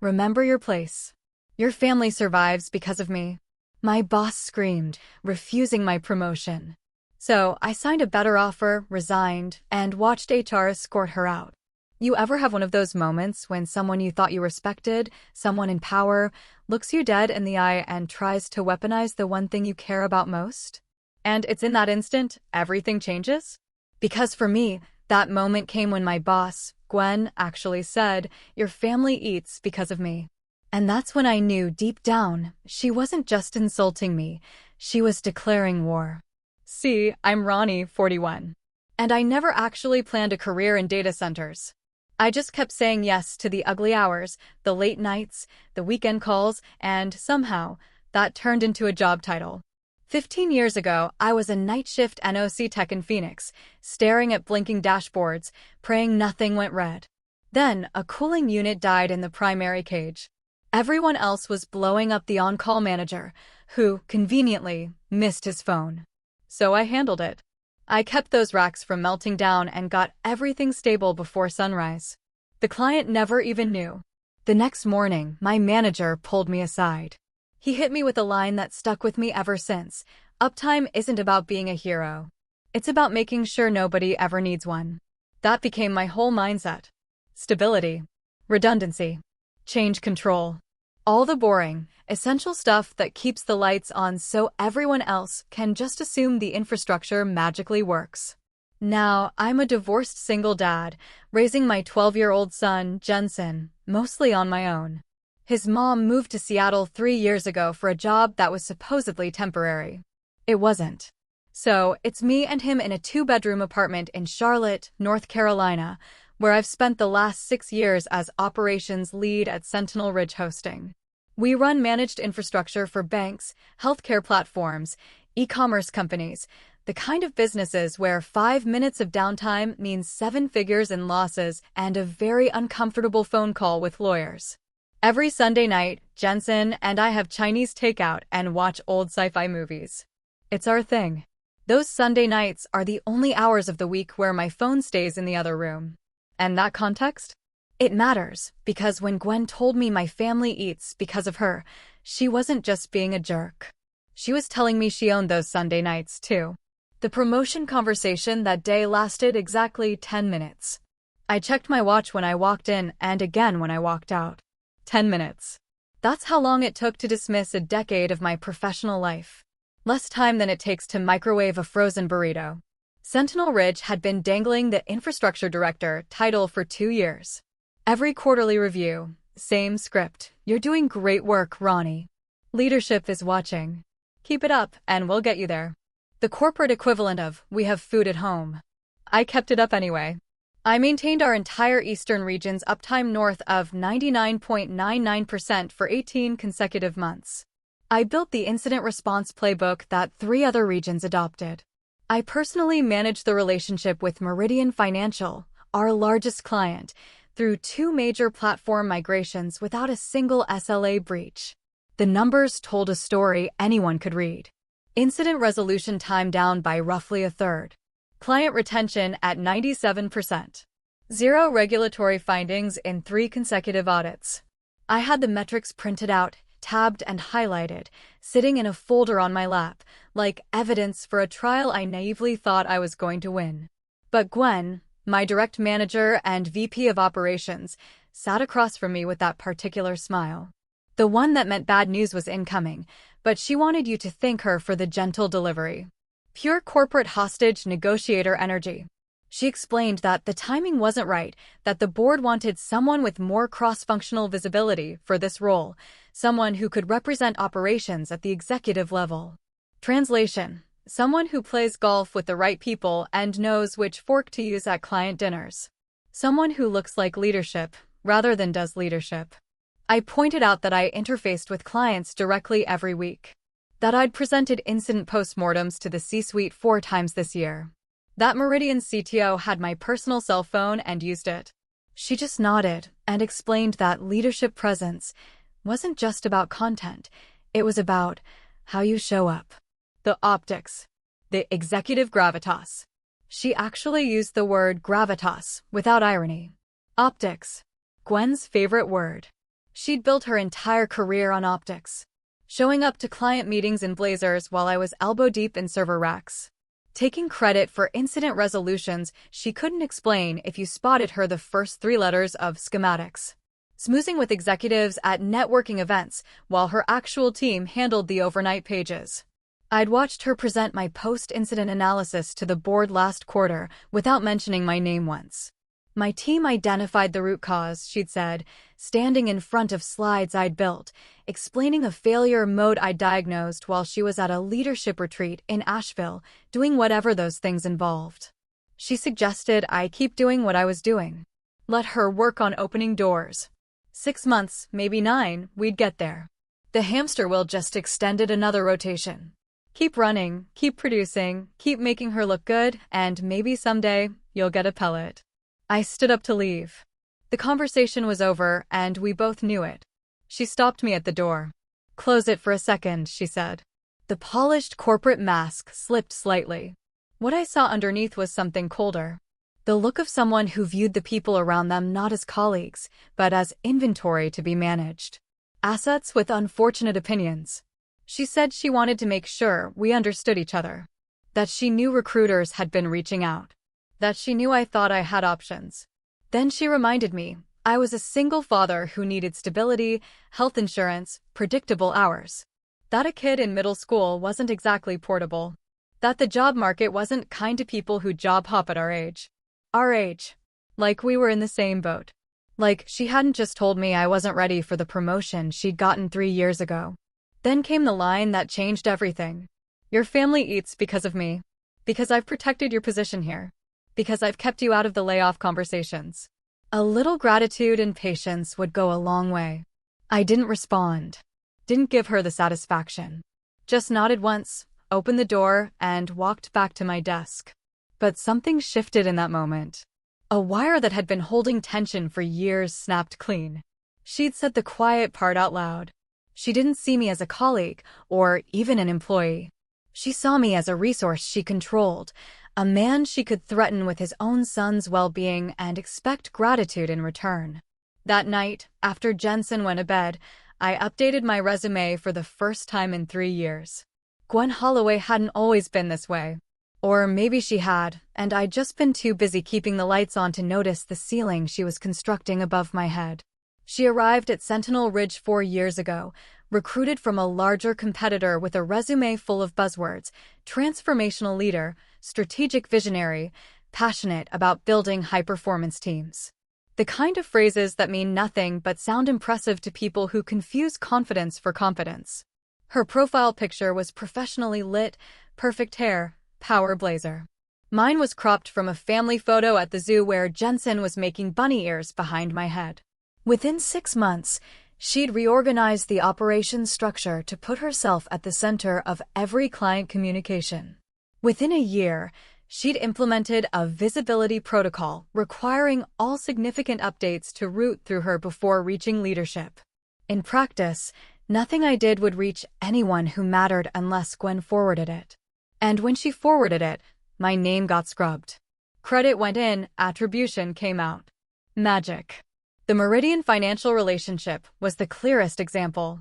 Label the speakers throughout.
Speaker 1: Remember your place. Your family survives because of me. My boss screamed, refusing my promotion. So I signed a better offer, resigned, and watched HR escort her out. You ever have one of those moments when someone you thought you respected, someone in power, looks you dead in the eye and tries to weaponize the one thing you care about most? And it's in that instant, everything changes? Because for me, that moment came when my boss, Gwen, actually said, "Your family eats because of me." And that's when I knew deep down, she wasn't just insulting me, she was declaring war. See, I'm Ronnie, 41. And I never actually planned a career in data centers. I just kept saying yes to the ugly hours, the late nights, the weekend calls, and somehow, that turned into a job title. 15 years ago, I was a night shift NOC tech in Phoenix, staring at blinking dashboards, praying nothing went red. Then, a cooling unit died in the primary cage. Everyone else was blowing up the on-call manager, who, conveniently, missed his phone. So I handled it. I kept those racks from melting down and got everything stable before sunrise. The client never even knew. The next morning, my manager pulled me aside. He hit me with a line that stuck with me ever since. Uptime isn't about being a hero. It's about making sure nobody ever needs one. That became my whole mindset. Stability, redundancy, change control. All the boring, essential stuff that keeps the lights on so everyone else can just assume the infrastructure magically works. Now, I'm a divorced single dad, raising my 12-year-old son, Jensen, mostly on my own. His mom moved to Seattle 3 years ago for a job that was supposedly temporary. It wasn't. So, it's me and him in a 2-bedroom apartment in Charlotte, North Carolina, where I've spent the last 6 years as operations lead at Sentinel Ridge Hosting. We run managed infrastructure for banks, healthcare platforms, e-commerce companies, the kind of businesses where 5 minutes of downtime means 7 figures in losses and a very uncomfortable phone call with lawyers. Every Sunday night, Jensen and I have Chinese takeout and watch old sci-fi movies. It's our thing. Those Sunday nights are the only hours of the week where my phone stays in the other room. And that context? It matters, because when Gwen told me my family eats because of her, she wasn't just being a jerk. She was telling me she owned those Sunday nights, too. The promotion conversation that day lasted exactly 10 minutes. I checked my watch when I walked in and again when I walked out. 10 minutes. That's how long it took to dismiss a decade of my professional life. Less time than it takes to microwave a frozen burrito. Sentinel Ridge had been dangling the infrastructure director title for 2 years. Every quarterly review, same script. "You're doing great work, Ronnie. Leadership is watching. Keep it up, and we'll get you there." The corporate equivalent of, "We have food at home." I kept it up anyway. I maintained our entire Eastern region's uptime north of 99.99% for 18 consecutive months. I built the incident response playbook that 3 other regions adopted. I personally managed the relationship with Meridian Financial, our largest client, through 2 major platform migrations without a single SLA breach. The numbers told a story anyone could read. Incident resolution time down by roughly a third. Client retention at 97%. 0 regulatory findings in 3 consecutive audits. I had the metrics printed out, tabbed and highlighted, sitting in a folder on my lap, like evidence for a trial I naively thought I was going to win. But Gwen, my direct manager and VP of operations, sat across from me with that particular smile. The one that meant bad news was incoming, but she wanted you to thank her for the gentle delivery. Pure corporate hostage negotiator energy. She explained that the timing wasn't right, that the board wanted someone with more cross-functional visibility for this role, someone who could represent operations at the executive level. Translation: someone who plays golf with the right people and knows which fork to use at client dinners. Someone who looks like leadership, rather than does leadership. I pointed out that I interfaced with clients directly every week. That I'd presented incident postmortems to the C-suite 4 times this year. That Meridian's CTO had my personal cell phone and used it. She just nodded and explained that leadership presence wasn't just about content, it was about how you show up. The optics. The executive gravitas. She actually used the word gravitas without irony. Optics. Gwen's favorite word. She'd built her entire career on optics, showing up to client meetings in blazers while I was elbow-deep in server racks, taking credit for incident resolutions she couldn't explain if you spotted her the first three letters of schematics, smoozing with executives at networking events while her actual team handled the overnight pages. I'd watched her present my post-incident analysis to the board last quarter without mentioning my name once. My team identified the root cause, she'd said, standing in front of slides I'd built, explaining a failure mode I'd diagnosed while she was at a leadership retreat in Asheville, doing whatever those things involved. She suggested I keep doing what I was doing. Let her work on opening doors. 6 months, maybe 9, we'd get there. The hamster wheel just extended another rotation. Keep running, keep producing, keep making her look good, and maybe someday you'll get a pellet. I stood up to leave. The conversation was over, and we both knew it. She stopped me at the door. "Close it for a second," she said. The polished corporate mask slipped slightly. What I saw underneath was something colder. The look of someone who viewed the people around them not as colleagues, but as inventory to be managed. Assets with unfortunate opinions. She said she wanted to make sure we understood each other. That she knew recruiters had been reaching out. That she knew I thought I had options. Then she reminded me I was a single father who needed stability, health insurance, predictable hours. That a kid in middle school wasn't exactly portable. That the job market wasn't kind to people who job hop at our age. Our age. Like we were in the same boat. Like she hadn't just told me I wasn't ready for the promotion she'd gotten 3 years ago. Then came the line that changed everything. "Your family eats because of me. Because I've protected your position here. Because I've kept you out of the layoff conversations." A little gratitude and patience would go a long way. I didn't respond. Didn't give her the satisfaction. Just nodded once, opened the door, and walked back to my desk. But something shifted in that moment. A wire that had been holding tension for years snapped clean. She'd said the quiet part out loud. She didn't see me as a colleague, or even an employee. She saw me as a resource she controlled, a man she could threaten with his own son's well-being and expect gratitude in return. That night, after Jensen went to bed, I updated my resume for the first time in 3 years. Gwen Holloway hadn't always been this way. Or maybe she had, and I'd just been too busy keeping the lights on to notice the ceiling she was constructing above my head. She arrived at Sentinel Ridge 4 years ago, recruited from a larger competitor with a resume full of buzzwords: transformational leader, strategic visionary, passionate about building high-performance teams. The kind of phrases that mean nothing but sound impressive to people who confuse confidence for competence. Her profile picture was professionally lit, perfect hair, power blazer. Mine was cropped from a family photo at the zoo where Jensen was making bunny ears behind my head. Within 6 months, she'd reorganized the operations structure to put herself at the center of every client communication. Within a year, she'd implemented a visibility protocol requiring all significant updates to route through her before reaching leadership. In practice, nothing I did would reach anyone who mattered unless Gwen forwarded it. And when she forwarded it, my name got scrubbed. Credit went in, attribution came out. Magic. The Meridian financial relationship was the clearest example.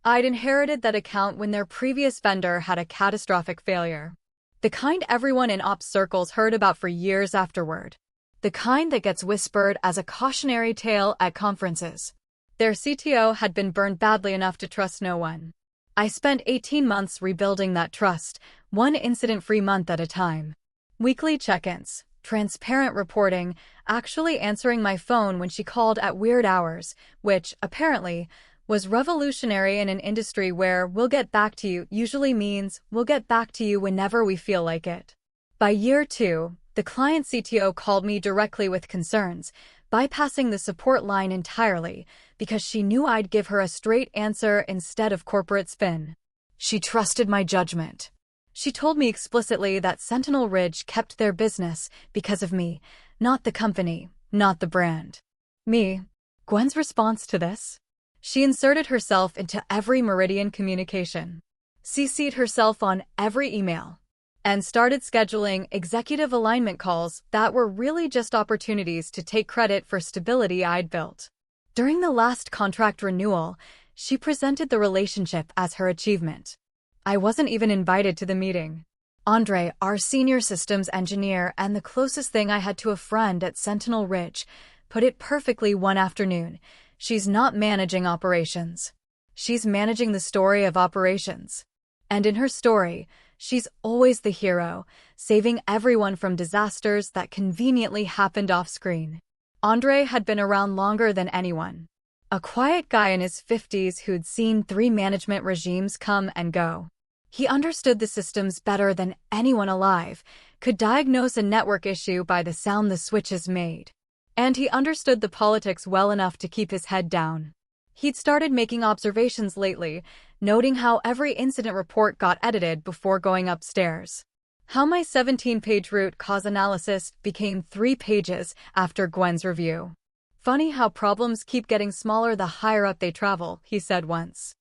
Speaker 1: I'd inherited that account when their previous vendor had a catastrophic failure. The kind everyone in ops circles heard about for years afterward. The kind that gets whispered as a cautionary tale at conferences. Their CTO had been burned badly enough to trust no one. I spent 18 months rebuilding that trust, one incident-free month at a time. Weekly check-ins, transparent reporting, actually answering my phone when she called at weird hours, which, apparently, was revolutionary in an industry where "we'll get back to you" usually means "we'll get back to you whenever we feel like it." By year 2, the client CTO called me directly with concerns, bypassing the support line entirely because she knew I'd give her a straight answer instead of corporate spin. She trusted my judgment. She told me explicitly that Sentinel Ridge kept their business because of me, not the company, not the brand. Me. Gwen's response to this? She inserted herself into every Meridian communication, CC'd herself on every email, and started scheduling executive alignment calls that were really just opportunities to take credit for stability I'd built. During the last contract renewal, she presented the relationship as her achievement. I wasn't even invited to the meeting. Andre, our senior systems engineer and the closest thing I had to a friend at Sentinel Ridge, put it perfectly one afternoon. She's not managing operations. She's managing the story of operations. And in her story, she's always the hero, saving everyone from disasters that conveniently happened off-screen. Andre had been around longer than anyone. A quiet guy in his 50s who'd seen 3 management regimes come and go. He understood the systems better than anyone alive, could diagnose a network issue by the sound the switches made. And he understood the politics well enough to keep his head down. He'd started making observations lately, noting how every incident report got edited before going upstairs. How my 17-page root cause analysis became 3 pages after Gwen's review. Funny how problems keep getting smaller the higher up they travel, he said once.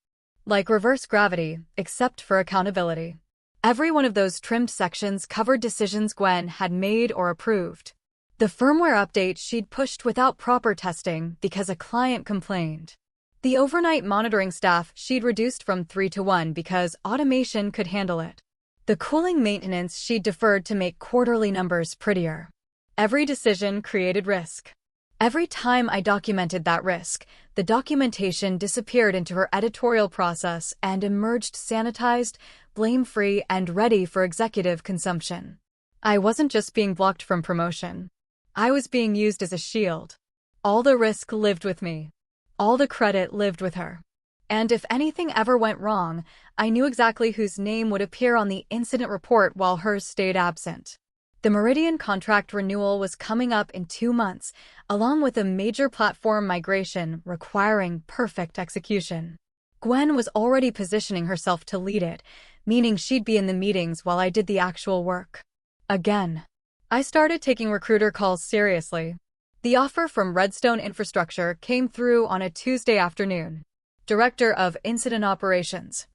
Speaker 1: Like reverse gravity, except for accountability. Every one of those trimmed sections covered decisions Gwen had made or approved. The firmware update she'd pushed without proper testing because a client complained. The overnight monitoring staff she'd reduced from 3 to 1 because automation could handle it. The cooling maintenance she'd deferred to make quarterly numbers prettier. Every decision created risk. Every time I documented that risk, the documentation disappeared into her editorial process and emerged sanitized, blame-free, and ready for executive consumption. I wasn't just being blocked from promotion. I was being used as a shield. All the risk lived with me. All the credit lived with her. And if anything ever went wrong, I knew exactly whose name would appear on the incident report while hers stayed absent. The Meridian contract renewal was coming up in 2 months, along with a major platform migration requiring perfect execution. Gwen was already positioning herself to lead it, meaning she'd be in the meetings while I did the actual work. Again. I started taking recruiter calls seriously. The offer from Redstone Infrastructure came through on a Tuesday afternoon. Director of Incident Operations.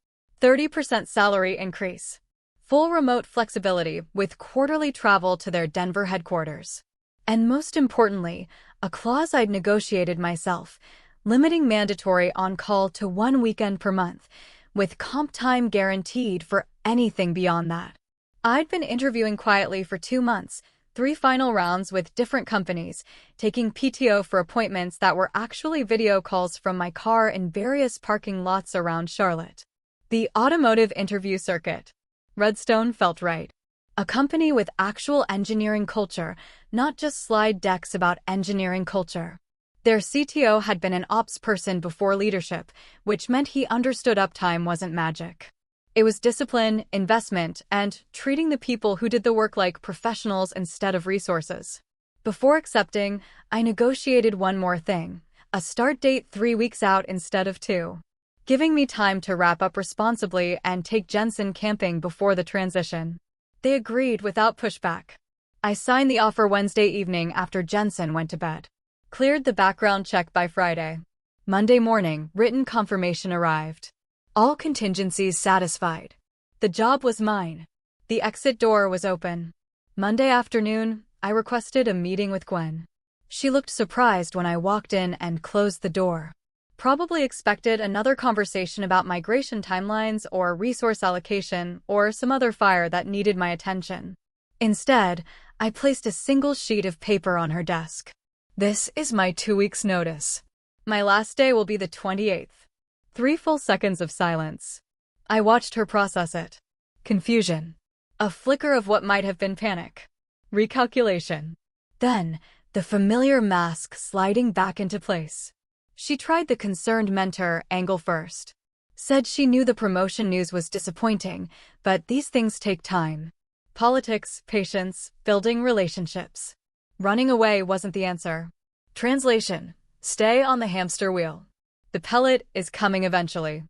Speaker 1: 30% salary increase. Full remote flexibility with quarterly travel to their Denver headquarters. And most importantly, a clause I'd negotiated myself, limiting mandatory on-call to 1 weekend per month, with comp time guaranteed for anything beyond that. I'd been interviewing quietly for 2 months, 3 final rounds with different companies, taking PTO for appointments that were actually video calls from my car in various parking lots around Charlotte. The automotive interview circuit. Redstone felt right. A company with actual engineering culture, not just slide decks about engineering culture. Their CTO had been an ops person before leadership, which meant he understood uptime wasn't magic. It was discipline, investment, and treating the people who did the work like professionals instead of resources. Before accepting, I negotiated one more thing, a start date 3 weeks out instead of 2. Giving me time to wrap up responsibly and take Jensen camping before the transition. They agreed without pushback. I signed the offer Wednesday evening after Jensen went to bed. Cleared the background check by Friday. Monday morning, written confirmation arrived. All contingencies satisfied. The job was mine. The exit door was open. Monday afternoon, I requested a meeting with Gwen. She looked surprised when I walked in and closed the door. Probably expected another conversation about migration timelines or resource allocation or some other fire that needed my attention. Instead, I placed a single sheet of paper on her desk. This is my 2 weeks' notice. My last day will be the 28th. 3 full seconds of silence. I watched her process it. Confusion. A flicker of what might have been panic. Recalculation. Then, the familiar mask sliding back into place. She tried the concerned mentor angle first. Said she knew the promotion news was disappointing, but these things take time. Politics, patience, building relationships. Running away wasn't the answer. Translation: stay on the hamster wheel. The pellet is coming eventually.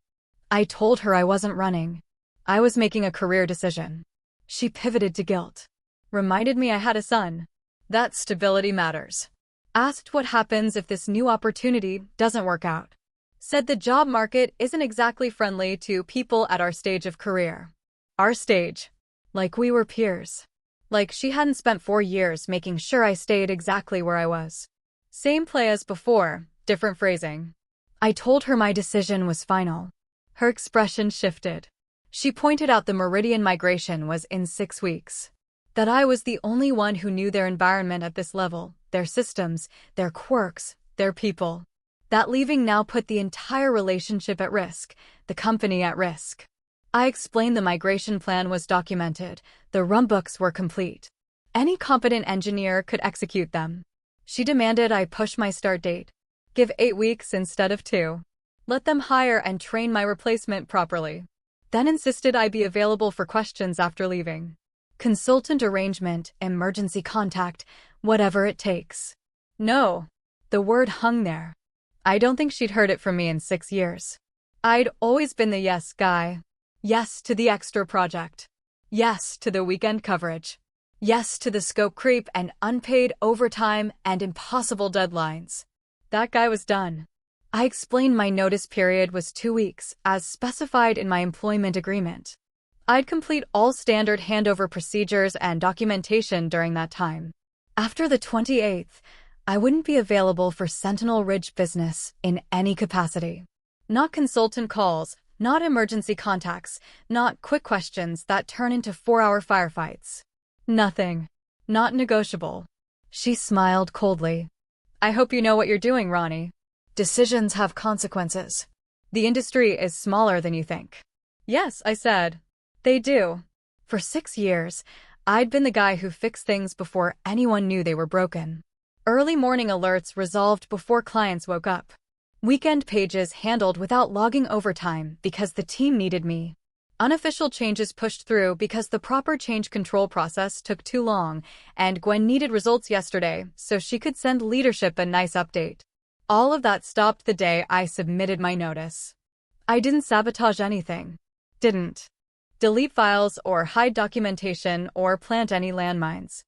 Speaker 1: I told her I wasn't running. I was making a career decision. She pivoted to guilt. Reminded me I had a son. That stability matters. Asked what happens if this new opportunity doesn't work out. Said the job market isn't exactly friendly to people at our stage of career. Our stage. Like we were peers. Like she hadn't spent 4 years making sure I stayed exactly where I was. Same play as before, different phrasing. I told her my decision was final. Her expression shifted. She pointed out the Meridian migration was in 6 weeks. That I was the only one who knew their environment at this level, their systems, their quirks, their people. That leaving now put the entire relationship at risk, the company at risk. I explained the migration plan was documented, the runbooks were complete. Any competent engineer could execute them. She demanded I push my start date. Give 8 weeks instead of 2. Let them hire and train my replacement properly. Then insisted I be available for questions after leaving. Consultant arrangement, emergency contact, whatever it takes. No. The word hung there. I don't think she'd heard it from me in 6 years. I'd always been the yes guy. Yes to the extra project. Yes to the weekend coverage. Yes to the scope creep and unpaid overtime and impossible deadlines. That guy was done. I explained my notice period was 2 weeks, as specified in my employment agreement. I'd complete all standard handover procedures and documentation during that time. After the 28th, I wouldn't be available for Sentinel Ridge business in any capacity. Not consultant calls, not emergency contacts, not quick questions that turn into 4-hour firefights. Nothing. Not negotiable. She smiled coldly. I hope you know what you're doing, Ronnie. Decisions have consequences. The industry is smaller than you think. Yes, I said. They do. For 6 years, I'd been the guy who fixed things before anyone knew they were broken. Early morning alerts resolved before clients woke up. Weekend pages handled without logging overtime because the team needed me. Unofficial changes pushed through because the proper change control process took too long, and Gwen needed results yesterday so she could send leadership a nice update. All of that stopped the day I submitted my notice. I didn't sabotage anything. Didn't delete files or hide documentation or plant any landmines.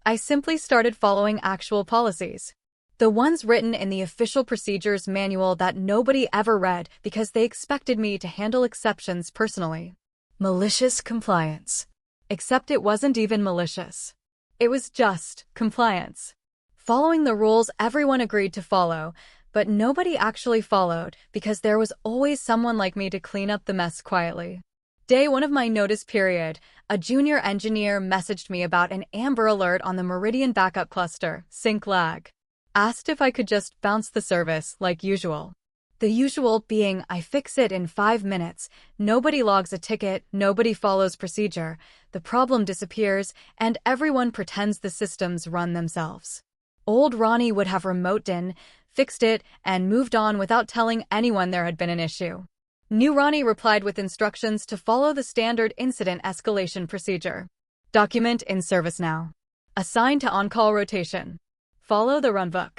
Speaker 1: I simply started following actual policies. The ones written in the official procedures manual that nobody ever read because they expected me to handle exceptions personally. Malicious compliance. Except it wasn't even malicious. It was just compliance. Following the rules everyone agreed to follow, but nobody actually followed because there was always someone like me to clean up the mess quietly. Day 1 of my notice period, a junior engineer messaged me about an Amber Alert on the Meridian backup cluster, sync lag. Asked if I could just bounce the service like usual. The usual being I fix it in 5 minutes, nobody logs a ticket, nobody follows procedure, the problem disappears, and everyone pretends the systems run themselves. Old Ronnie would have remoted in, fixed it, and moved on without telling anyone there had been an issue. New Ronnie replied with instructions to follow the standard incident escalation procedure. Document in ServiceNow. Assign to on-call rotation. Follow the runbook.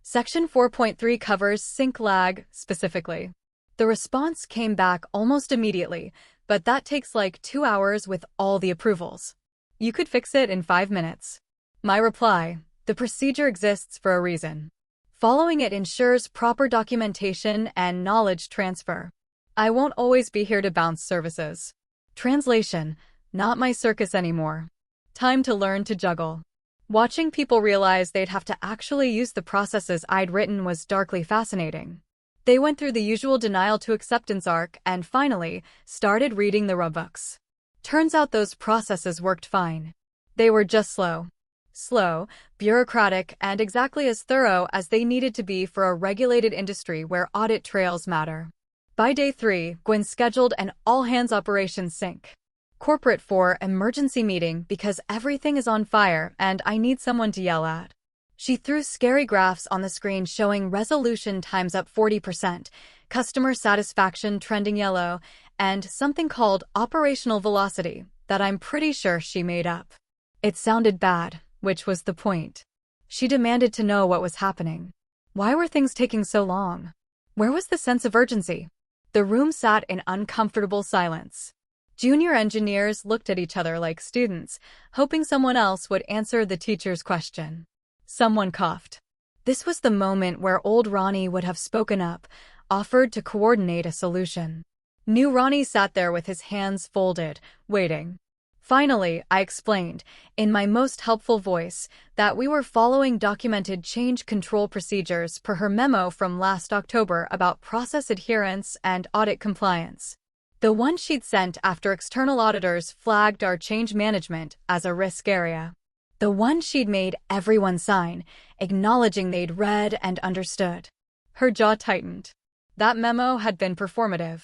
Speaker 1: Section 4.3 covers sync lag specifically. The response came back almost immediately, but that takes like 2 hours with all the approvals. You could fix it in 5 minutes. My reply, the procedure exists for a reason. Following it ensures proper documentation and knowledge transfer. I won't always be here to bounce services. Translation, not my circus anymore. Time to learn to juggle. Watching people realize they'd have to actually use the processes I'd written was darkly fascinating. They went through the usual denial to acceptance arc and finally started reading the runbooks. Turns out those processes worked fine. They were just slow. Slow, bureaucratic, and exactly as thorough as they needed to be for a regulated industry where audit trails matter. By day 3, Gwen scheduled an all-hands operations sync. Corporate for emergency meeting because everything is on fire and I need someone to yell at. She threw scary graphs on the screen showing resolution times up 40%, customer satisfaction trending yellow, and something called operational velocity that I'm pretty sure she made up. It sounded bad, which was the point. She demanded to know what was happening. Why were things taking so long? Where was the sense of urgency? The room sat in uncomfortable silence. Junior engineers looked at each other like students, hoping someone else would answer the teacher's question. Someone coughed. This was the moment where old Ronnie would have spoken up, offered to coordinate a solution. New Ronnie sat there with his hands folded, waiting. Finally, I explained, in my most helpful voice, that we were following documented change control procedures per her memo from last October about process adherence and audit compliance. The one she'd sent after external auditors flagged our change management as a risk area. The one she'd made everyone sign, acknowledging they'd read and understood. Her jaw tightened. That memo had been performative.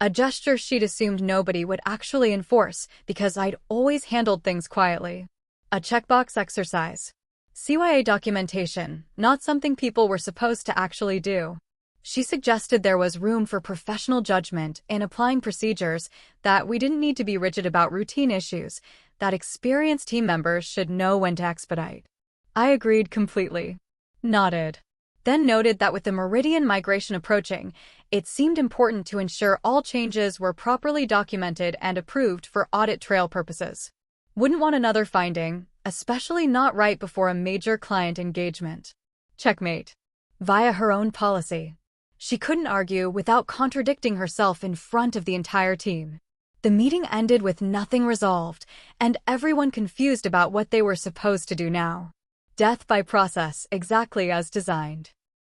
Speaker 1: A gesture she'd assumed nobody would actually enforce because I'd always handled things quietly. A checkbox exercise. CYA documentation, not something people were supposed to actually do. She suggested there was room for professional judgment in applying procedures, that we didn't need to be rigid about routine issues, that experienced team members should know when to expedite. I agreed completely. Nodded. Then noted that with the Meridian migration approaching, it seemed important to ensure all changes were properly documented and approved for audit trail purposes. Wouldn't want another finding, especially not right before a major client engagement. Checkmate. Via her own policy. She couldn't argue without contradicting herself in front of the entire team. The meeting ended with nothing resolved, and everyone confused about what they were supposed to do now. Death by process, exactly as designed.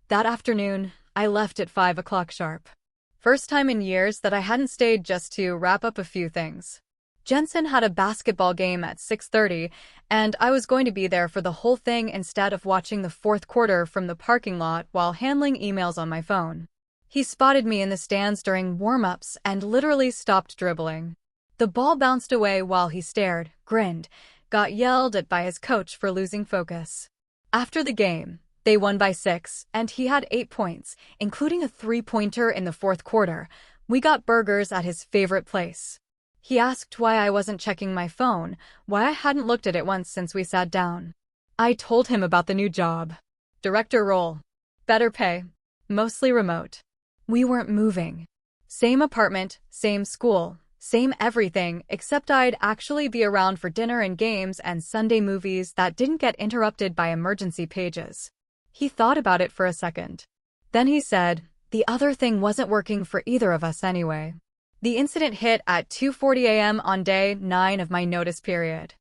Speaker 1: That afternoon, I left at 5 o'clock sharp. First time in years that I hadn't stayed just to wrap up a few things. Jensen had a basketball game at 6:30, and I was going to be there for the whole thing instead of watching the fourth quarter from the parking lot while handling emails on my phone. He spotted me in the stands during warm-ups and literally stopped dribbling. The ball bounced away while he stared, grinned, got yelled at by his coach for losing focus. After the game, they won by 6, and he had 8 points, including a 3-pointer in the fourth quarter. We got burgers at his favorite place. He asked why I wasn't checking my phone, why I hadn't looked at it once since we sat down. I told him about the new job. Director role. Better pay. Mostly remote. We weren't moving. Same apartment, same school, same everything, except I'd actually be around for dinner and games and Sunday movies that didn't get interrupted by emergency pages. He thought about it for a second. Then he said, the other thing wasn't working for either of us anyway. The incident hit at 2:40 a.m. on day 9 of my notice period.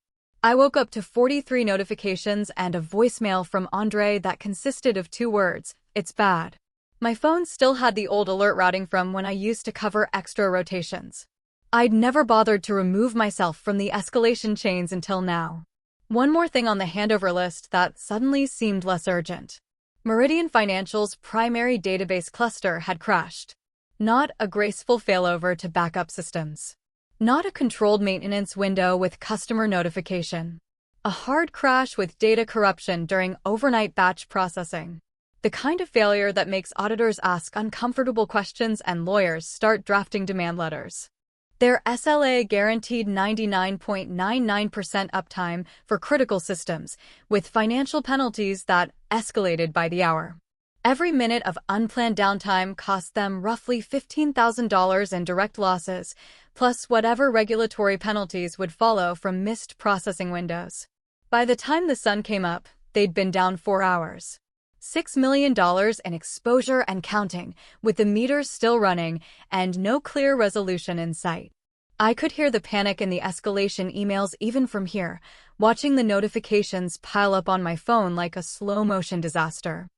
Speaker 1: I woke up to 43 notifications and a voicemail from Andre that consisted of 2 words, "It's bad." My phone still had the old alert routing from when I used to cover extra rotations. I'd never bothered to remove myself from the escalation chains until now. One more thing on the handover list that suddenly seemed less urgent. Meridian Financial's primary database cluster had crashed. Not a graceful failover to backup systems. Not a controlled maintenance window with customer notification. A hard crash with data corruption during overnight batch processing. The kind of failure that makes auditors ask uncomfortable questions and lawyers start drafting demand letters. Their SLA guaranteed 99.99% uptime for critical systems, with financial penalties that escalated by the hour. Every minute of unplanned downtime cost them roughly $15,000 in direct losses, plus whatever regulatory penalties would follow from missed processing windows. By the time the sun came up, they'd been down 4 hours. $6 million in exposure and counting, with the meters still running and no clear resolution in sight. I could hear the panic in the escalation emails even from here, watching the notifications pile up on my phone like a slow-motion disaster.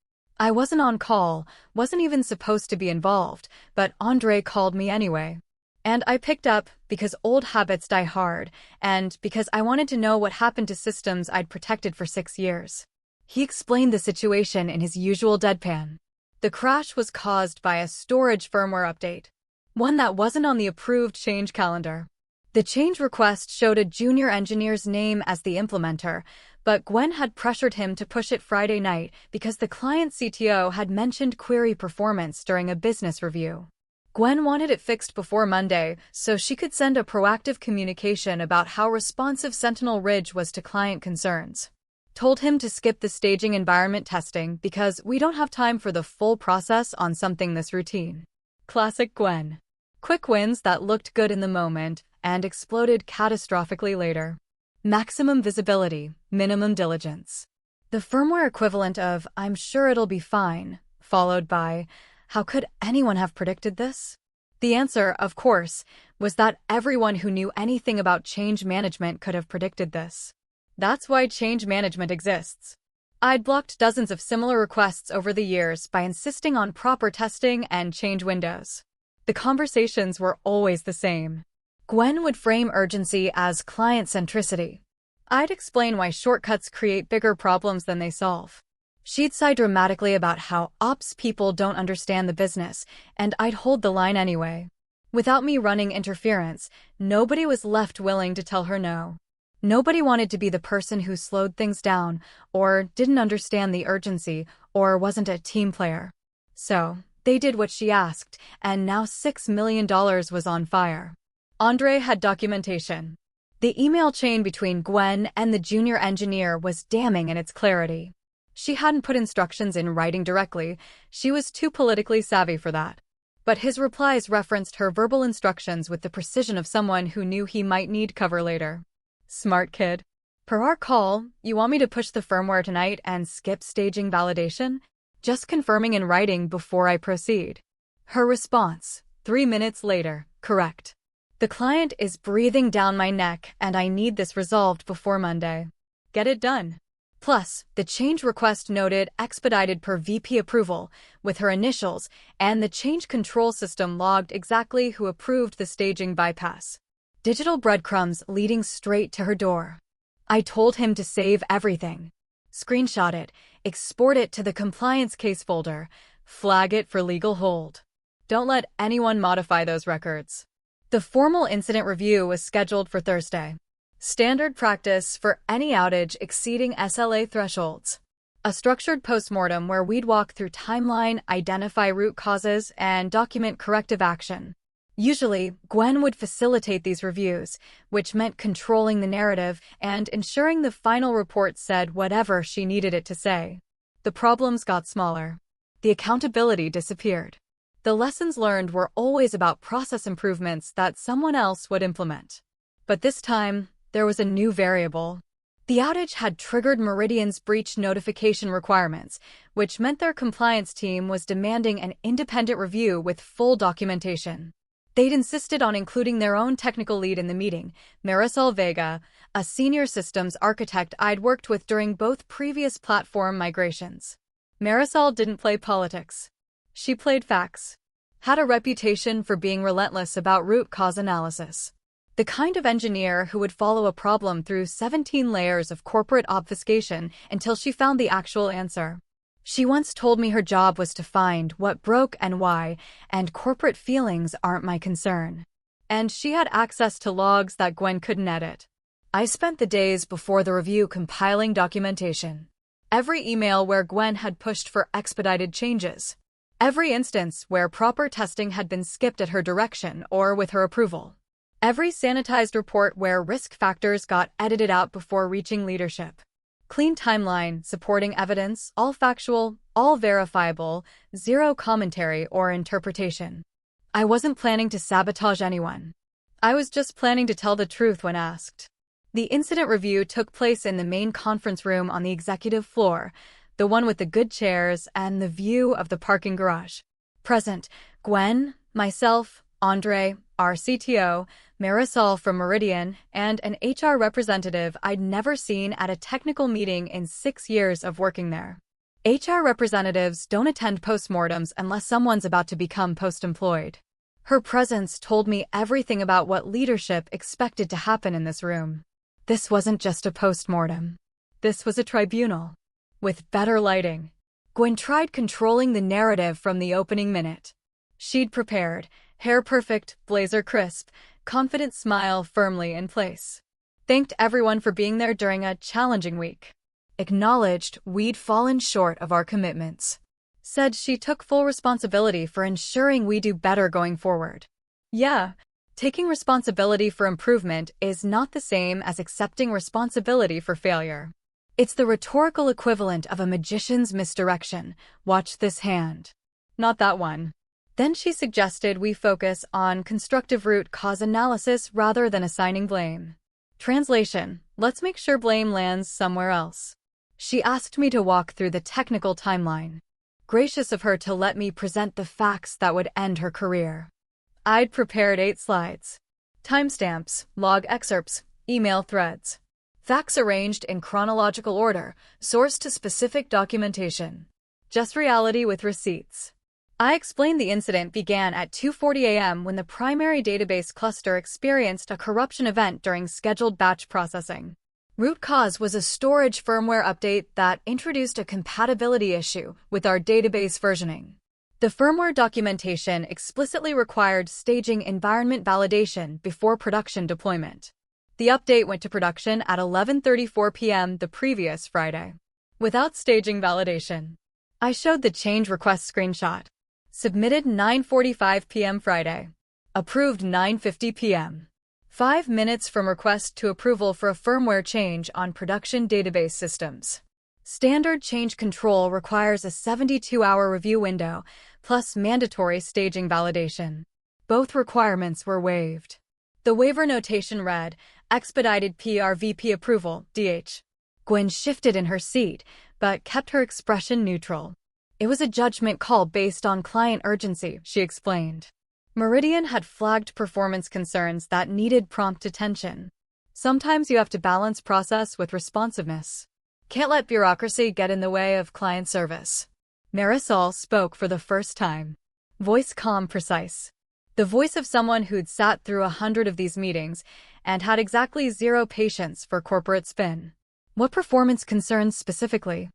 Speaker 1: I wasn't on call, wasn't even supposed to be involved, but Andre called me anyway. And I picked up because old habits die hard, and because I wanted to know what happened to systems I'd protected for 6 years. He explained the situation in his usual deadpan. The crash was caused by a storage firmware update, one that wasn't on the approved change calendar. The change request showed a junior engineer's name as the implementer, but Gwen had pressured him to push it Friday night because the client CTO had mentioned query performance during a business review. Gwen wanted it fixed before Monday so she could send a proactive communication about how responsive Sentinel Ridge was to client concerns. Told him to skip the staging environment testing because we don't have time for the full process on something this routine. Classic Gwen. Quick wins that looked good in the moment and exploded catastrophically later. Maximum visibility, minimum diligence. The firmware equivalent of "I'm sure it'll be fine," followed by "How could anyone have predicted this?" The answer, of course, was that everyone who knew anything about change management could have predicted this. That's why change management exists. I'd blocked dozens of similar requests over the years by insisting on proper testing and change windows. The conversations were always the same. Gwen would frame urgency as client centricity. I'd explain why shortcuts create bigger problems than they solve. She'd sigh dramatically about how ops people don't understand the business, and I'd hold the line anyway. Without me running interference, nobody was left willing to tell her no. Nobody wanted to be the person who slowed things down, or didn't understand the urgency, or wasn't a team player. So, they did what she asked, and now $6 million was on fire. Andre had documentation. The email chain between Gwen and the junior engineer was damning in its clarity. She hadn't put instructions in writing directly, she was too politically savvy for that. But his replies referenced her verbal instructions with the precision of someone who knew he might need cover later. Smart kid. Per our call, you want me to push the firmware tonight and skip staging validation? Just confirming in writing before I proceed. Her response, 3 minutes later, correct. The client is breathing down my neck and I need this resolved before Monday. Get it done. Plus, the change request noted expedited per VP approval with her initials, and the change control system logged exactly who approved the staging bypass. Digital breadcrumbs leading straight to her door. I told him to save everything. Screenshot it, export it to the compliance case folder, flag it for legal hold. Don't let anyone modify those records. The formal incident review was scheduled for Thursday. Standard practice for any outage exceeding SLA thresholds. A structured postmortem where we'd walk through timeline, identify root causes, and document corrective action. Usually, Gwen would facilitate these reviews, which meant controlling the narrative and ensuring the final report said whatever she needed it to say. The problems got smaller. The accountability disappeared. The lessons learned were always about process improvements that someone else would implement. But this time, there was a new variable. The outage had triggered Meridian's breach notification requirements, which meant their compliance team was demanding an independent review with full documentation. They'd insisted on including their own technical lead in the meeting, Marisol Vega, a senior systems architect I'd worked with during both previous platform migrations. Marisol didn't play politics. She played facts. Had a reputation for being relentless about root cause analysis. The kind of engineer who would follow a problem through 17 layers of corporate obfuscation until she found the actual answer. She once told me her job was to find what broke and why, and corporate feelings aren't my concern. And she had access to logs that Gwen couldn't edit. I spent the days before the review compiling documentation. Every email where Gwen had pushed for expedited changes. Every instance where proper testing had been skipped at her direction or with her approval. Every sanitized report where risk factors got edited out before reaching leadership. Clean timeline, supporting evidence, all factual, all verifiable, zero commentary or interpretation. I wasn't planning to sabotage anyone. I was just planning to tell the truth when asked. The incident review took place in the main conference room on the executive floor, the one with the good chairs and the view of the parking garage. Present, Gwen, myself, Andre, our CTO, Marisol from Meridian, and an HR representative I'd never seen at a technical meeting in 6 years of working there. HR representatives don't attend postmortems unless someone's about to become post-employed. Her presence told me everything about what leadership expected to happen in this room. This wasn't just a postmortem. This was a tribunal. With better lighting. Gwen tried controlling the narrative from the opening minute. She'd prepared, hair perfect, blazer crisp, confident smile firmly in place. Thanked everyone for being there during a challenging week. Acknowledged we'd fallen short of our commitments. Said she took full responsibility for ensuring we do better going forward. Yeah, taking responsibility for improvement is not the same as accepting responsibility for failure. It's the rhetorical equivalent of a magician's misdirection. Watch this hand. Not that one. Then she suggested we focus on constructive root cause analysis rather than assigning blame. Translation: let's make sure blame lands somewhere else. She asked me to walk through the technical timeline. Gracious of her to let me present the facts that would end her career. I'd prepared 8 slides. Timestamps, log excerpts, email threads. Facts arranged in chronological order, sourced to specific documentation. Just reality with receipts. I explained the incident began at 2:40 a.m. when the primary database cluster experienced a corruption event during scheduled batch processing. Root cause was a storage firmware update that introduced a compatibility issue with our database versioning. The firmware documentation explicitly required staging environment validation before production deployment. The update went to production at 11:34 p.m. the previous Friday. Without staging validation. I showed the change request screenshot. Submitted 9:45 p.m. Friday. Approved 9:50 p.m. 5 minutes from request to approval for a firmware change on production database systems. Standard change control requires a 72-hour review window, plus mandatory staging validation. Both requirements were waived. The waiver notation read, Expedited PRVP approval, DH. Gwen shifted in her seat, but kept her expression neutral. It was a judgment call based on client urgency, she explained. Meridian had flagged performance concerns that needed prompt attention. Sometimes you have to balance process with responsiveness. Can't let bureaucracy get in the way of client service. Marisol spoke for the first time. Voice calm, precise. The voice of someone who'd sat through 100 of these meetings and had exactly 0 patience for corporate spin. What performance concerns specifically?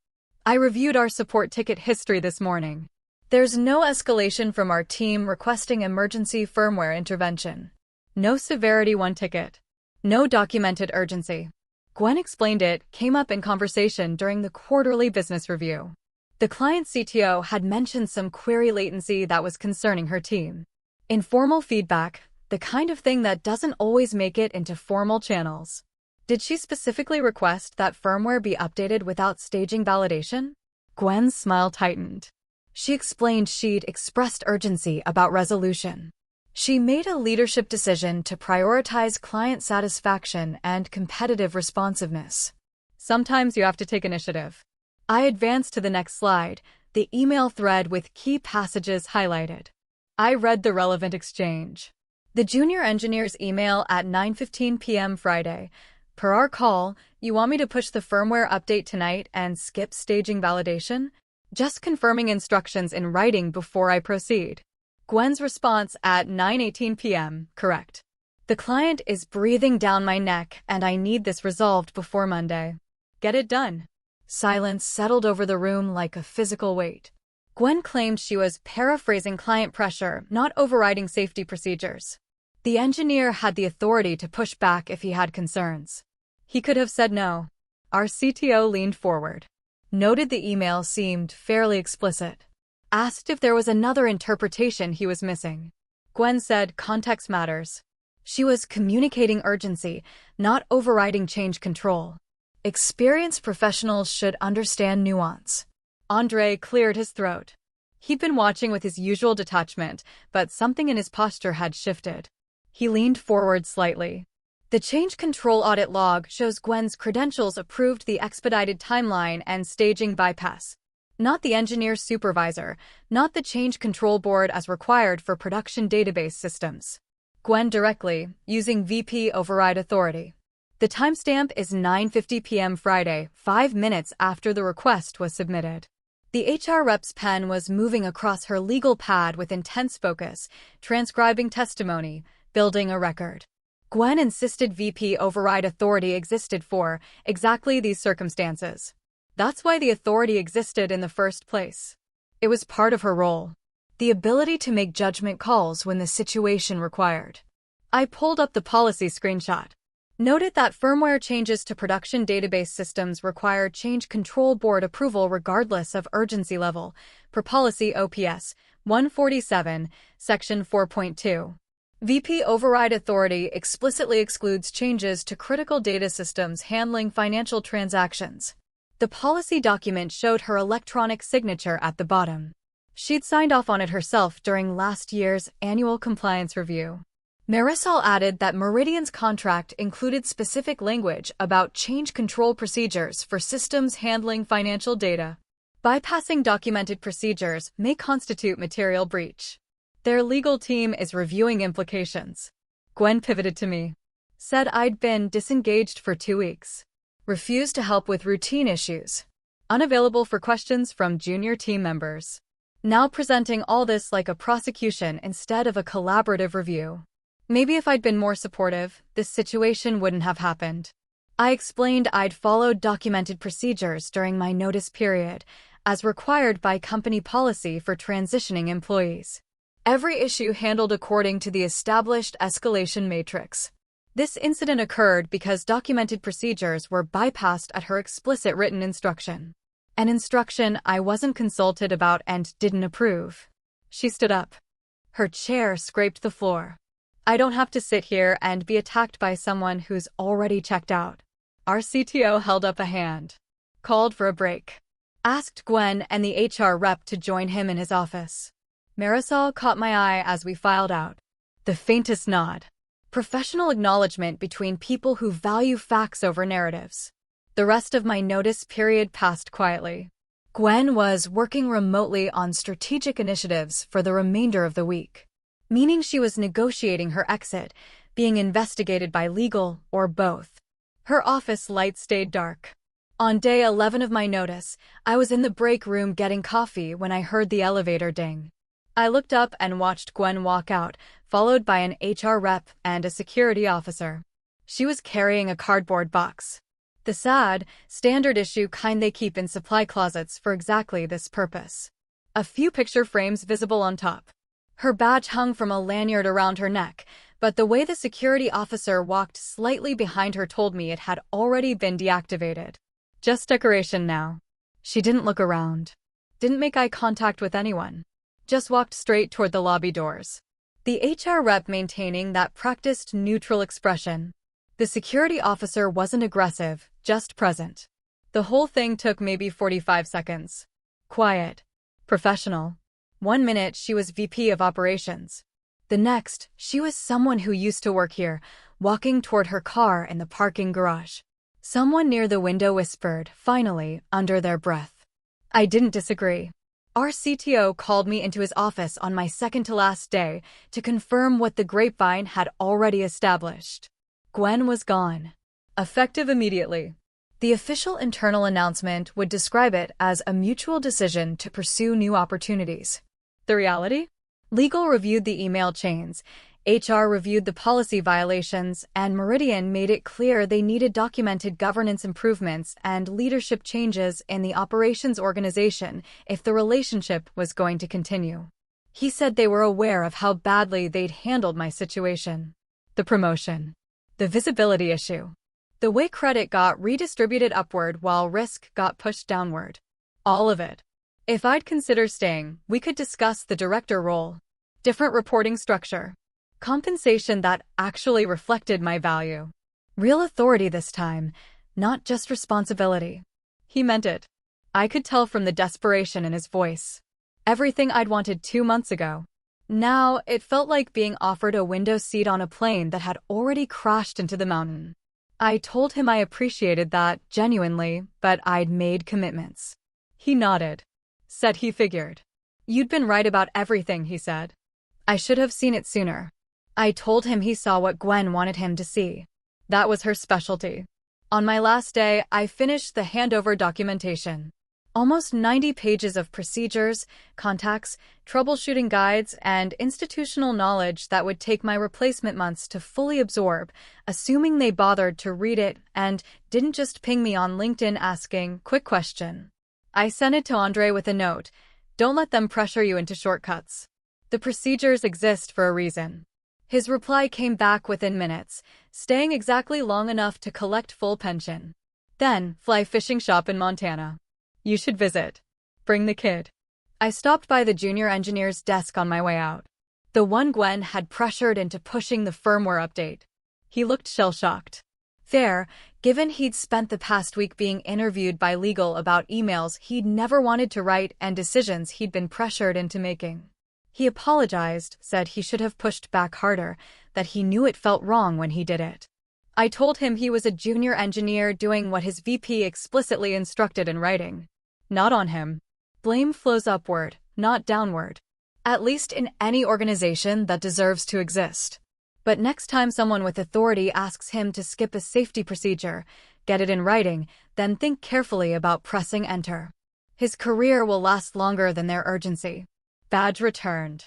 Speaker 1: I reviewed our support ticket history this morning. There's no escalation from our team requesting emergency firmware intervention. No severity 1 ticket. No documented urgency. Gwen explained it came up in conversation during the quarterly business review. The client CTO had mentioned some query latency that was concerning her team. Informal feedback, the kind of thing that doesn't always make it into formal channels. Did she specifically request that firmware be updated without staging validation? Gwen's smile tightened. She explained she'd expressed urgency about resolution. She made a leadership decision to prioritize client satisfaction and competitive responsiveness. Sometimes you have to take initiative. I advanced to the next slide, the email thread with key passages highlighted. I read the relevant exchange. The junior engineer's email at 9:15 p.m. Friday. Per our call, you want me to push the firmware update tonight and skip staging validation? Just confirming instructions in writing before I proceed. Gwen's response at 9:18 p.m. Correct. The client is breathing down my neck and I need this resolved before Monday. Get it done. Silence settled over the room like a physical weight. Gwen claimed she was paraphrasing client pressure, not overriding safety procedures. The engineer had the authority to push back if he had concerns. He could have said no. Our CTO leaned forward. Noted the email seemed fairly explicit. Asked if there was another interpretation he was missing. Gwen said context matters. She was communicating urgency, not overriding change control. Experienced professionals should understand nuance. Andre cleared his throat. He'd been watching with his usual detachment, but something in his posture had shifted. He leaned forward slightly. The change control audit log shows Gwen's credentials approved the expedited timeline and staging bypass. Not the engineer supervisor, not the change control board as required for production database systems. Gwen directly, using VP override authority. The timestamp is 9:50 p.m. Friday, 5 minutes after the request was submitted. The HR rep's pen was moving across her legal pad with intense focus, transcribing testimony, building a record. Gwen insisted VP override authority existed for exactly these circumstances. That's why the authority existed in the first place. It was part of her role. The ability to make judgment calls when the situation required. I pulled up the policy screenshot. Noted that firmware changes to production database systems require change control board approval regardless of urgency level, per policy OPS 147, section 4.2. VP override authority explicitly excludes changes to critical data systems handling financial transactions. The policy document showed her electronic signature at the bottom. She'd signed off on it herself during last year's annual compliance review. Marisol added that Meridian's contract included specific language about change control procedures for systems handling financial data. Bypassing documented procedures may constitute material breach. Their legal team is reviewing implications. Gwen pivoted to me. Said I'd been disengaged for 2 weeks. Refused to help with routine issues. Unavailable for questions from junior team members. Now presenting all this like a prosecution instead of a collaborative review. Maybe if I'd been more supportive, this situation wouldn't have happened. I explained I'd followed documented procedures during my notice period, as required by company policy for transitioning employees. Every issue handled according to the established escalation matrix. This incident occurred because documented procedures were bypassed at her explicit written instruction. An instruction I wasn't consulted about and didn't approve. She stood up. Her chair scraped the floor. I don't have to sit here and be attacked by someone who's already checked out. Our CTO held up a hand. Called for a break. Asked Gwen and the HR rep to join him in his office. Marisol caught my eye as we filed out. The faintest nod. Professional acknowledgement between people who value facts over narratives. The rest of my notice period passed quietly. Gwen was working remotely on strategic initiatives for the remainder of the week, meaning she was negotiating her exit, being investigated by legal, or both. Her office light stayed dark. On day 11 of my notice, I was in the break room getting coffee when I heard the elevator ding. I looked up and watched Gwen walk out, followed by an HR rep and a security officer. She was carrying a cardboard box. The sad, standard issue kind they keep in supply closets for exactly this purpose. A few picture frames visible on top. Her badge hung from a lanyard around her neck, but the way the security officer walked slightly behind her told me it had already been deactivated. Just decoration now. She didn't look around. Didn't make eye contact with anyone. Just walked straight toward the lobby doors. The HR rep maintaining that practiced neutral expression. The security officer wasn't aggressive, just present. The whole thing took maybe 45 seconds. Quiet. Professional. 1 minute she was VP of operations. The next, she was someone who used to work here, walking toward her car in the parking garage. Someone near the window whispered, finally, under their breath. I didn't disagree. Our CTO called me into his office on my second-to-last day to confirm what the grapevine had already established. Gwen was gone. Effective immediately. The official internal announcement would describe it as a mutual decision to pursue new opportunities. The reality? Legal reviewed the email chains, HR reviewed the policy violations, and Meridian made it clear they needed documented governance improvements and leadership changes in the operations organization if the relationship was going to continue. He said they were aware of how badly they'd handled my situation. The promotion. The visibility issue. The way credit got redistributed upward while risk got pushed downward. All of it. If I'd consider staying, we could discuss the director role. Different reporting structure. Compensation that actually reflected my value. Real authority this time, not just responsibility. He meant it. I could tell from the desperation in his voice. Everything I'd wanted 2 months ago. Now, it felt like being offered a window seat on a plane that had already crashed into the mountain. I told him I appreciated that, genuinely, but I'd made commitments. He nodded. Said he figured. You'd been right about everything, he said. I should have seen it sooner. I told him he saw what Gwen wanted him to see. That was her specialty. On my last day, I finished the handover documentation. Almost 90 pages of procedures, contacts, troubleshooting guides, and institutional knowledge that would take my replacement months to fully absorb, assuming they bothered to read it and didn't just ping me on LinkedIn asking, quick question. I sent it to Andre with a note. Don't let them pressure you into shortcuts. The procedures exist for a reason. His reply came back within minutes, staying exactly long enough to collect full pension. Then, fly fishing shop in Montana. You should visit. Bring the kid. I stopped by the junior engineer's desk on my way out. The one Gwen had pressured into pushing the firmware update. He looked shell-shocked. Fair, given he'd spent the past week being interviewed by legal about emails he'd never wanted to write and decisions he'd been pressured into making. He apologized, said he should have pushed back harder, that he knew it felt wrong when he did it. I told him he was a junior engineer doing what his VP explicitly instructed in writing. Not on him. Blame flows upward, not downward. at least in any organization that deserves to exist. But next time someone with authority asks him to skip a safety procedure, get it in writing, then think carefully about pressing enter. His career will last longer than their urgency. Badge returned.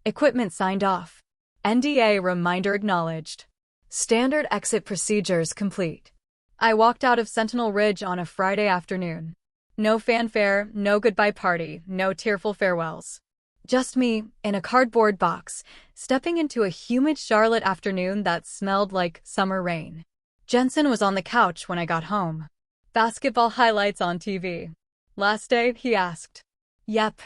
Speaker 1: Equipment signed off. NDA reminder acknowledged. Standard exit procedures complete. I walked out of Sentinel Ridge on a Friday afternoon. No fanfare, no goodbye party, no tearful farewells. Just me, in a cardboard box, stepping into a humid Charlotte afternoon that smelled like summer rain. Jensen was on the couch when I got home. Basketball highlights on TV. Last day, he asked. Yep.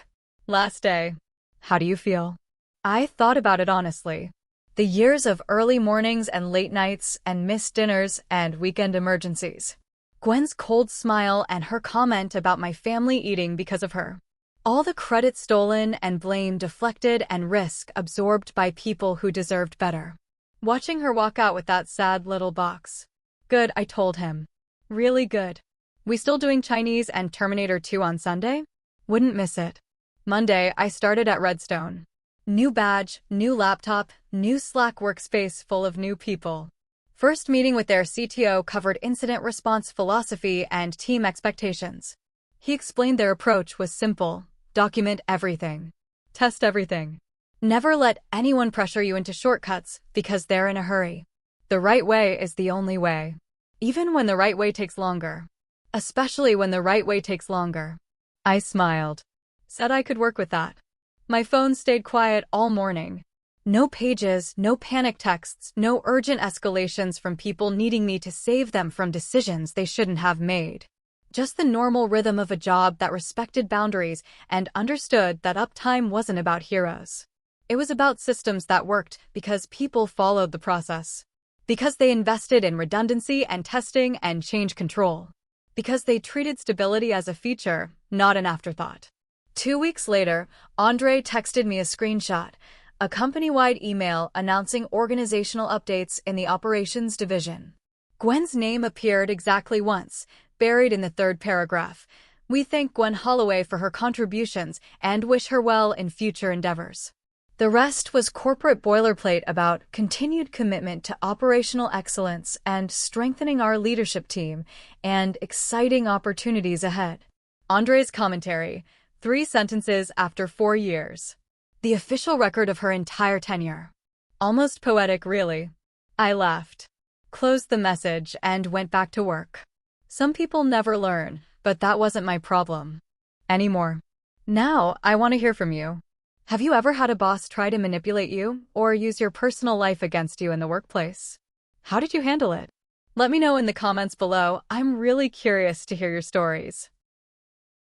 Speaker 1: Last day. How do you feel? I thought about it honestly. The years of early mornings and late nights and missed dinners and weekend emergencies. Gwen's cold smile and her comment about my family eating because of her. All the credit stolen and blame deflected and risk absorbed by people who deserved better. Watching her walk out with that sad little box. Good, I told him. Really good. We still doing Chinese and Terminator 2 on Sunday? Wouldn't miss it. Monday, I started at Redstone. New badge, new laptop, new Slack workspace full of new people. First meeting with their CTO covered incident response philosophy and team expectations. He explained their approach was simple. Document everything. Test everything. Never let anyone pressure you into shortcuts because they're in a hurry. The right way is the only way. Even when the right way takes longer. Especially when the right way takes longer. I smiled. Said I could work with that. My phone stayed quiet all morning. No pages, no panic texts, no urgent escalations from people needing me to save them from decisions they shouldn't have made. Just the normal rhythm of a job that respected boundaries and understood that uptime wasn't about heroes. It was about systems that worked because people followed the process. Because they invested in redundancy and testing and change control. Because they treated stability as a feature, not an afterthought. 2 weeks later, Andre texted me a screenshot, a company-wide email announcing organizational updates in the operations division. Gwen's name appeared exactly once, buried in the third paragraph. We thank Gwen Holloway for her contributions and wish her well in future endeavors. The rest was corporate boilerplate about continued commitment to operational excellence and strengthening our leadership team and exciting opportunities ahead. Andre's commentary, 3 sentences after 4 years. The official record of her entire tenure. Almost poetic, really. I laughed, closed the message, and went back to work. Some people never learn, but that wasn't my problem. Anymore. Now, I want to hear from you. Have you ever had a boss try to manipulate you or use your personal life against you in the workplace? How did you handle it? Let me know in the comments below. I'm really curious to hear your stories.